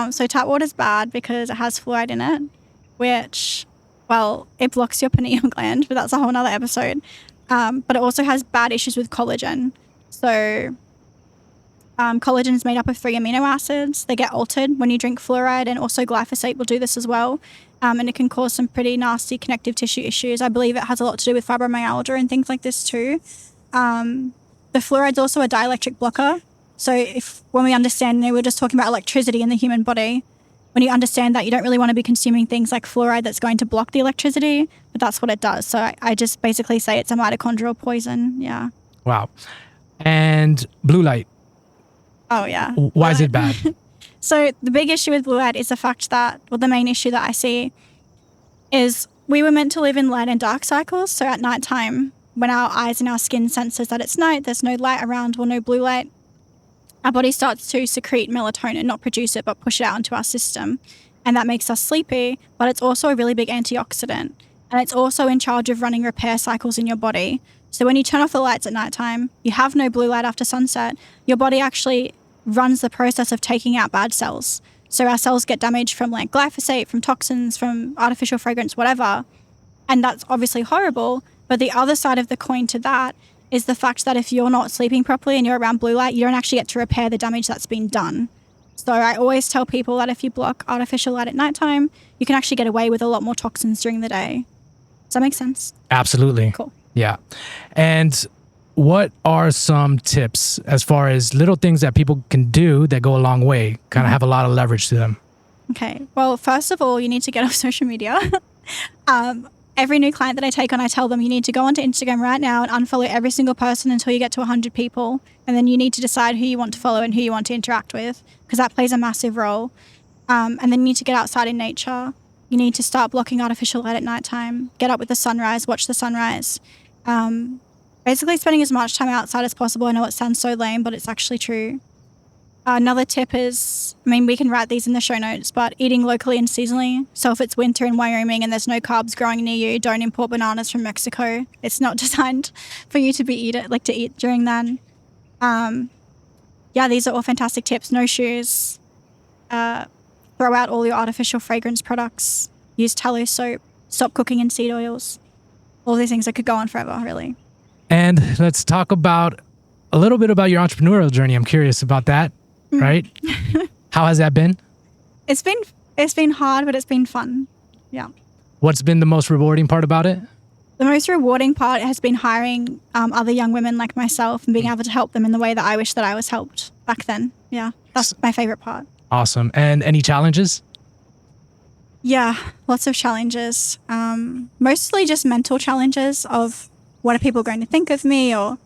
So tap water is bad because it has fluoride in it, which, well, it blocks your pineal gland, but that's a whole nother episode. But it also has bad issues with collagen. So collagen is made up of 3 amino acids. They get altered when you drink fluoride, and also glyphosate will do this as well. And it can cause some pretty nasty connective tissue issues. I believe it has a lot to do with fibromyalgia and things like this too. The fluoride's also a dielectric blocker. So when we understand, we're just talking about electricity in the human body. When you understand that, you don't really want to be consuming things like fluoride that's going to block the electricity, but that's what it does. So I just basically say it's a mitochondrial poison. Yeah. Wow. And blue light. Oh, yeah. Why is it bad? So the big issue with blue light is the fact that, well, the main issue that I see is we were meant to live in light and dark cycles. So at nighttime, when our eyes and our skin senses that it's night, there's no light around or no blue light, our body starts to secrete melatonin, not produce it, but push it out into our system. And that makes us sleepy, but it's also a really big antioxidant. And it's also in charge of running repair cycles in your body. So when you turn off the lights at nighttime, you have no blue light after sunset, your body actually runs the process of taking out bad cells. So our cells get damaged from like glyphosate, from toxins, from artificial fragrance, whatever. And that's obviously horrible. But the other side of the coin to that is the fact that if you're not sleeping properly and you're around blue light, you don't actually get to repair the damage that's been done. So I always tell people that if you block artificial light at nighttime, you can actually get away with a lot more toxins during the day. Does that make sense? Absolutely. Cool. Yeah. And what are some tips as far as little things that people can do that go a long way, kind of have a lot of leverage to them? Okay. Well, first of all, you need to get off social media. Every new client that I take on, I tell them you need to go onto Instagram right now and unfollow every single person until you get to 100 people. And then you need to decide who you want to follow and who you want to interact with, because that plays a massive role. And then you need to get outside in nature. You need to start blocking artificial light at nighttime. Get up with the sunrise, watch the sunrise. Basically spending as much time outside as possible. I know it sounds so lame, but it's actually true. Another tip is, we can write these in the show notes, but eating locally and seasonally. So if it's winter in Wyoming and there's no carbs growing near you, don't import bananas from Mexico. It's not designed for you to eat during then. Yeah, these are all fantastic tips. No shoes. Throw out all your artificial fragrance products. Use tallow soap. Stop cooking in seed oils. All these things that could go on forever, really. And let's talk about a little bit about your entrepreneurial journey. I'm curious about that, right? How has that been? It's been hard, but it's been fun. Yeah. What's been the most rewarding part about it? The most rewarding part has been hiring other young women like myself and being able to help them in the way that I wish that I was helped back then. Yeah, that's my favorite part. Awesome. And any challenges? Yeah, lots of challenges. Mostly just mental challenges of what are people going to think of me, or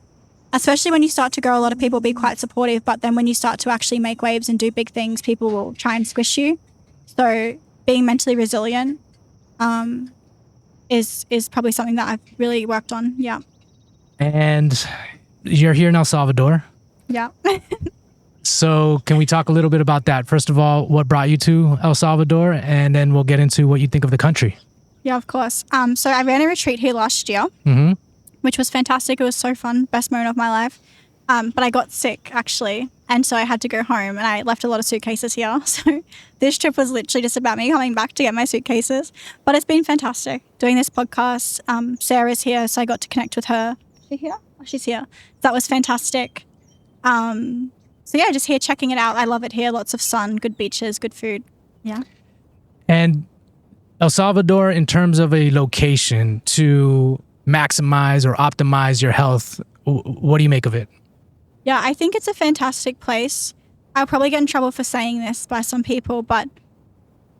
especially when you start to grow, a lot of people will be quite supportive, but then when you start to actually make waves and do big things, people will try and squish you. So being mentally resilient is probably something that I've really worked on. Yeah. And you're here in El Salvador. Yeah. So can we talk a little bit about that? First of all, what brought you to El Salvador? And then we'll get into what you think of the country. Yeah, of course. So I ran a retreat here last year, which was fantastic. It was so fun. Best moment of my life. But I got sick, actually. And so I had to go home, and I left a lot of suitcases here. So this trip was literally just about me coming back to get my suitcases. But it's been fantastic doing this podcast. Sarah's here, so I got to connect with her. Is she here? Oh, she's here. That was fantastic. So yeah, just here checking it out. I love it here. Lots of sun, good beaches, good food. Yeah. And El Salvador, in terms of a location to maximize or optimize your health, what do you make of it? Yeah, I think it's a fantastic place. I'll probably get in trouble for saying this by some people, but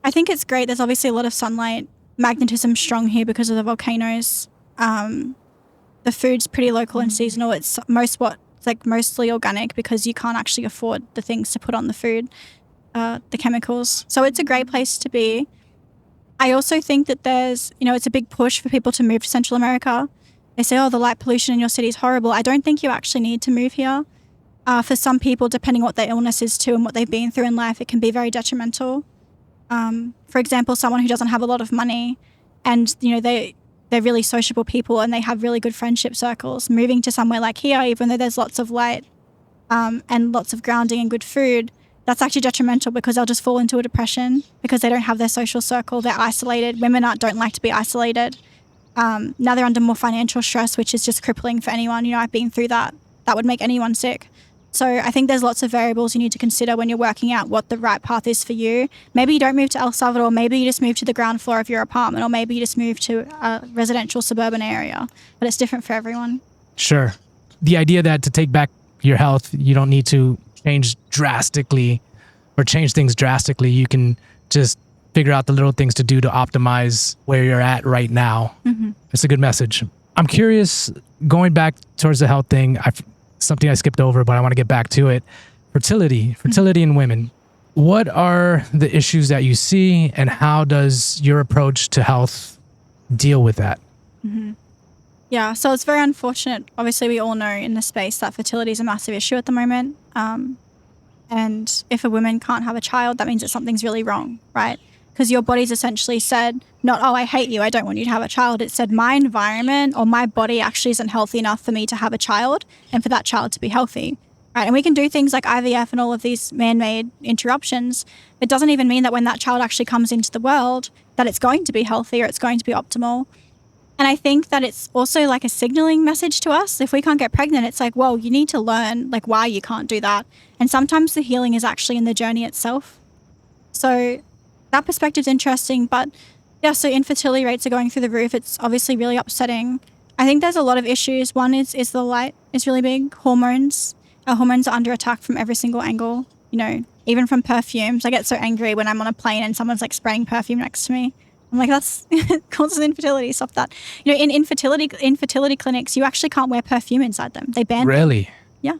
I think it's great. There's obviously a lot of sunlight, magnetism strong here because of the volcanoes. The food's pretty local and seasonal. It's mostly organic because you can't actually afford the things to put on the food, the chemicals. So it's a great place to be. I also think that there's, it's a big push for people to move to Central America. They say, oh, the light pollution in your city is horrible. I don't think you actually need to move here. For some people, depending what their illness is too and what they've been through in life, it can be very detrimental. For example, someone who doesn't have a lot of money and, they're really sociable people and they have really good friendship circles. Moving to somewhere like here, even though there's lots of light and lots of grounding and good food, that's actually detrimental because they'll just fall into a depression because they don't have their social circle. They're isolated. Women don't like to be isolated. Now they're under more financial stress, which is just crippling for anyone. I've been through that. That would make anyone sick. So I think there's lots of variables you need to consider when you're working out what the right path is for you. Maybe you don't move to El Salvador. Maybe you just move to the ground floor of your apartment, or maybe you just move to a residential suburban area. But it's different for everyone. Sure. The idea that to take back your health, you don't need to change things drastically. You can just figure out the little things to do to optimize where you're at right now. Mm-hmm. It's a good message. I'm curious, going back towards the health thing, something I skipped over, but I want to get back to it. Fertility in women. What are the issues that you see, and how does your approach to health deal with that? Mm-hmm. Yeah, so it's very unfortunate. Obviously, we all know in the space that fertility is a massive issue at the moment. And if a woman can't have a child, that means that something's really wrong, right? Because your body's essentially said, not, oh, I hate you, I don't want you to have a child. It said my environment or my body actually isn't healthy enough for me to have a child and for that child to be healthy, right? And we can do things like IVF and all of these man-made interruptions. It doesn't even mean that when that child actually comes into the world that it's going to be healthy or it's going to be optimal. And I think that it's also like a signaling message to us. If we can't get pregnant, it's like, well, you need to learn like why you can't do that. And sometimes the healing is actually in the journey itself. So that perspective's interesting. But yeah, so infertility rates are going through the roof. It's obviously really upsetting. I think there's a lot of issues. One is the light is really big. Hormones. Our hormones are under attack from every single angle, even from perfumes. I get so angry when I'm on a plane and someone's like spraying perfume next to me. I'm like, that's causes infertility. Stop that. In infertility clinics, you actually can't wear perfume inside them. They ban. Really? Yeah.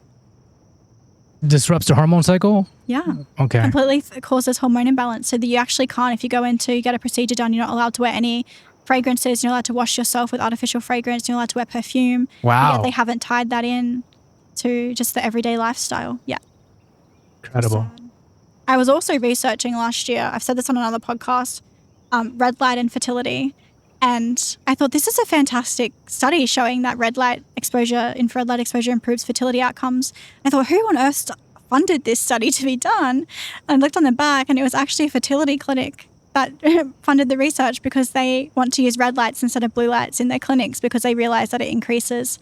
Disrupts the hormone cycle? Yeah. Okay. Completely causes hormone imbalance. So that you actually can't, if you go in to get a procedure done, you're not allowed to wear any fragrances. You're not allowed to wash yourself with artificial fragrance. You're not allowed to wear perfume. Wow. Yet they haven't tied that in to just the everyday lifestyle. Yeah. Incredible. So, I was also researching last year. I've said this on another podcast. Red light and fertility. And I thought this is a fantastic study showing that infrared light exposure improves fertility outcomes. I thought, who on earth funded this study to be done? And I looked on the back and it was actually a fertility clinic that funded the research because they want to use red lights instead of blue lights in their clinics because they realize that it increases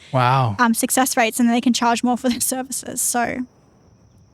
success rates and they can charge more for their services. So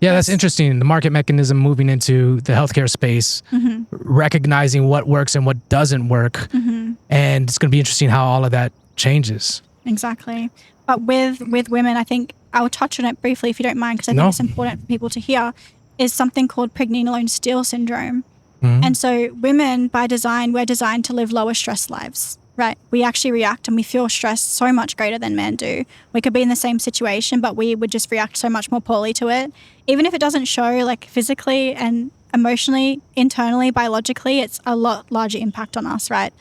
yeah, that's interesting. The market mechanism moving into the healthcare space, recognizing what works and what doesn't work. And it's going to be interesting how all of that changes. Exactly. But with women, I think I'll touch on it briefly if you don't mind, because I think it's important for people to hear, is something called pregnenolone steal syndrome. And so women, by design, we're designed to live lower stress lives. Right. We actually react and we feel stress so much greater than men do. We could be in the same situation, but we would just react so much more poorly to it. Even if it doesn't show like physically and emotionally, internally, biologically, it's a lot larger impact on us, right?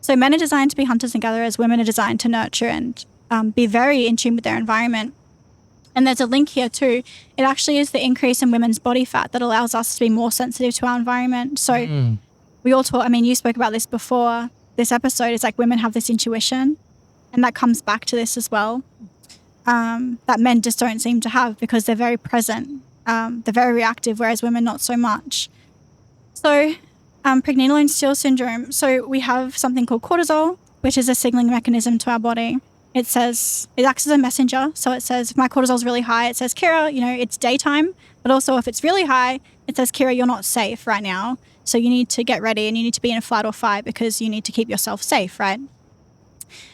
So men are designed to be hunters and gatherers. Women are designed to nurture and be very in tune with their environment. And there's a link here too. It actually is the increase in women's body fat that allows us to be more sensitive to our environment. So we all talk, you spoke about this before. This episode is like women have this intuition, and that comes back to this as well, that men just don't seem to have because they're very present. They're very reactive, whereas women not so much. So pregnenolone steal syndrome. So we have something called cortisol, which is a signaling mechanism to our body. It acts as a messenger. So it says if my cortisol is really high, it says, Kiera, it's daytime. But also if it's really high, it says, Kiera, you're not safe right now. So you need to get ready and you need to be in a flight or fight because you need to keep yourself safe, right?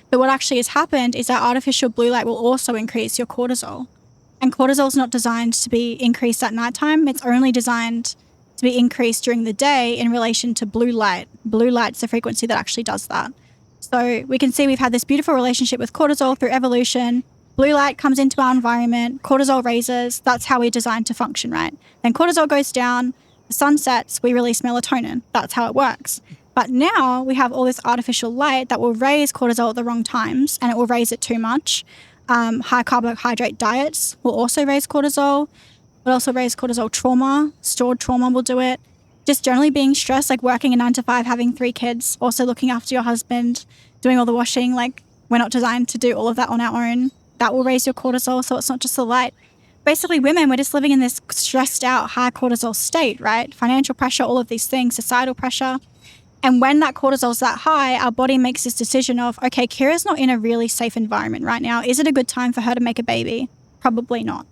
But what actually has happened is that artificial blue light will also increase your cortisol. And cortisol is not designed to be increased at nighttime. It's only designed to be increased during the day in relation to blue light. Blue light's the frequency that actually does that. So we can see we've had this beautiful relationship with cortisol through evolution. Blue light comes into our environment, cortisol raises. That's how we're designed to function, right? Then cortisol goes down. The sun sets, we release melatonin. That's how it works. But now we have all this artificial light that will raise cortisol at the wrong times, and it will raise it too much. High carbohydrate diets will also raise cortisol. Will also raise cortisol trauma. Stored trauma will do it. Just generally being stressed, like working a 9 to 5, having 3 kids, also looking after your husband, doing all the washing. Like, we're not designed to do all of that on our own. That will raise your cortisol, so it's not just the light. Basically, women, we're just living in this stressed out, high cortisol state, right? Financial pressure, all of these things, societal pressure. And when that cortisol is that high, our body makes this decision of, okay, Kiera's not in a really safe environment right now. Is it a good time for her to make a baby? Probably not.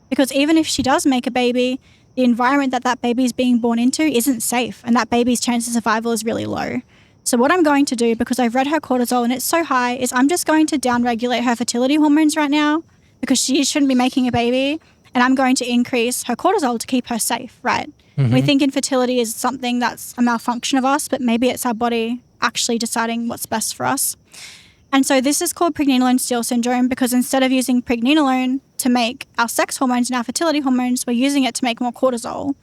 Because even if she does make a baby, the environment that that baby is being born into isn't safe, and that baby's chance of survival is really low. So what I'm going to do, because I've read her cortisol and it's so high, is I'm just going to downregulate her fertility hormones right now because she shouldn't be making a baby, and I'm going to increase her cortisol to keep her safe, right? We think infertility is something that's a malfunction of us, but maybe it's our body actually deciding what's best for us. And so this is called pregnenolone steal syndrome because instead of using pregnenolone to make our sex hormones and our fertility hormones, we're using it to make more cortisol.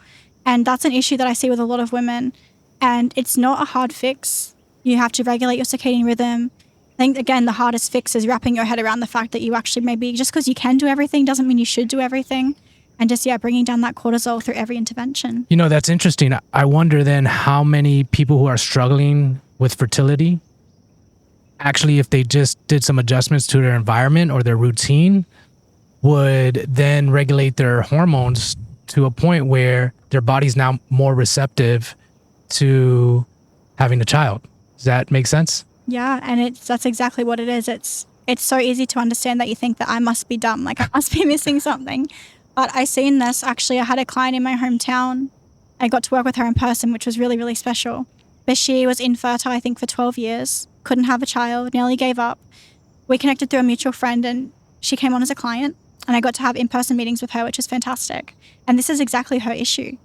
And that's an issue that I see with a lot of women. And it's not a hard fix. You have to regulate your circadian rhythm. I think, again, the hardest fix is wrapping your head around the fact that you actually maybe, just because you can do everything doesn't mean you should do everything. And just, bringing down that cortisol through every intervention. You know, that's interesting. I wonder then how many people who are struggling with fertility, actually, if they just did some adjustments to their environment or their routine, would then regulate their hormones to a point where their body's now more receptive to having a child. Does that make sense? Yeah, and that's exactly what it is. It's so easy to understand that you think that I must be dumb, like I must be missing something. But I seen this, actually, I had a client in my hometown. I got to work with her in person, which was really, really special. But she was infertile, I think, for 12 years, couldn't have a child, nearly gave up. We connected through a mutual friend and she came on as a client and I got to have in-person meetings with her, which is fantastic. And this is exactly her issue.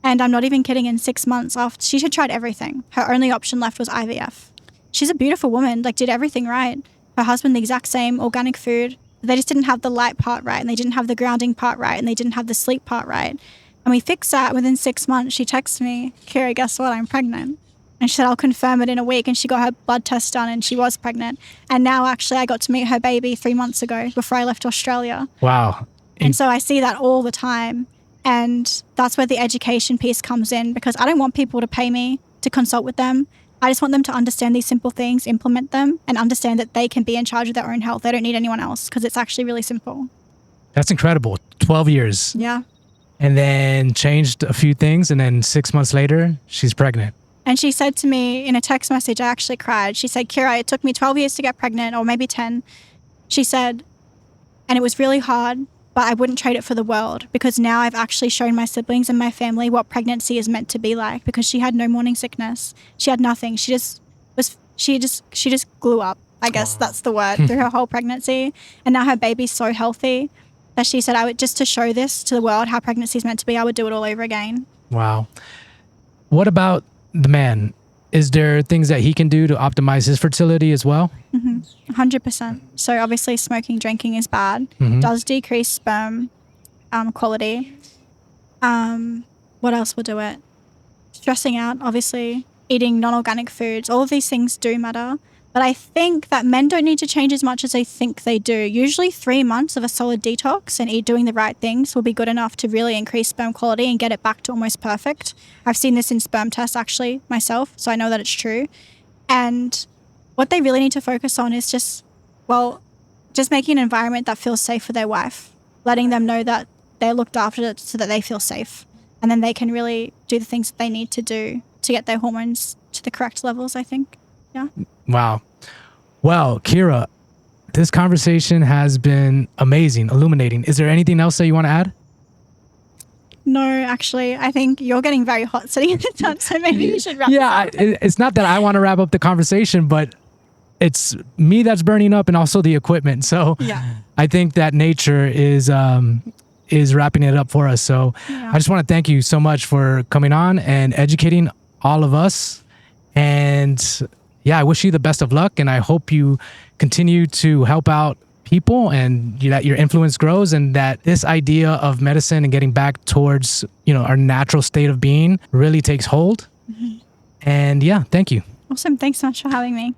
And I'm not even kidding, in 6 months after, she had tried everything. Her only option left was IVF. She's a beautiful woman, like did everything right. Her husband, the exact same, organic food. They just didn't have the light part right, and they didn't have the grounding part right, and they didn't have the sleep part right. And we fixed that. Within 6 months, she texted me, Kiera, guess what? I'm pregnant. And she said, I'll confirm it in a week. And she got her blood test done and she was pregnant. And now actually I got to meet her baby 3 months ago before I left Australia. Wow. And so I see that all the time. And that's where the education piece comes in, because I don't want people to pay me to consult with them. I just want them to understand these simple things, implement them, and understand that they can be in charge of their own health. They don't need anyone else, because it's actually really simple. That's incredible. 12 years. Yeah. And then changed a few things. And then 6 months later, she's pregnant. And she said to me in a text message, I actually cried. She said, Kiera, it took me 12 years to get pregnant, or maybe 10. She said, and it was really hard, but I wouldn't trade it for the world, because now I've actually shown my siblings and my family what pregnancy is meant to be like, because she had no morning sickness. She had nothing. She just grew up. I guess that's the word, through her whole pregnancy. And now her baby's so healthy that she said, I would, just to show this to the world how pregnancy is meant to be, I would do it all over again. Wow. What about the man? Is there things that he can do to optimize his fertility as well? 100%. So obviously smoking, drinking is bad. Does decrease sperm quality. What else will do it? Stressing out, obviously. Eating non-organic foods. All of these things do matter. But I think that men don't need to change as much as they think they do. Usually 3 months of a solid detox and doing the right things will be good enough to really increase sperm quality and get it back to almost perfect. I've seen this in sperm tests actually myself, so I know that it's true. And what they really need to focus on is just making an environment that feels safe for their wife, letting them know that they're looked after so that they feel safe. And then they can really do the things that they need to do to get their hormones to the correct levels, I think. Yeah. Wow. Well, Kiera, this conversation has been amazing, illuminating. Is there anything else that you want to add? No, actually, I think you're getting very hot sitting at the top, so maybe you should wrap this up. It's not that I want to wrap up the conversation, but it's me that's burning up and also the equipment. So yeah. I think that nature is wrapping it up for us. So Yeah. I just want to thank you so much for coming on and educating all of us. And yeah, I wish you the best of luck, and I hope you continue to help out people and that your influence grows, and that this idea of medicine and getting back towards, our natural state of being really takes hold. And yeah, thank you. Awesome. Thanks so much for having me.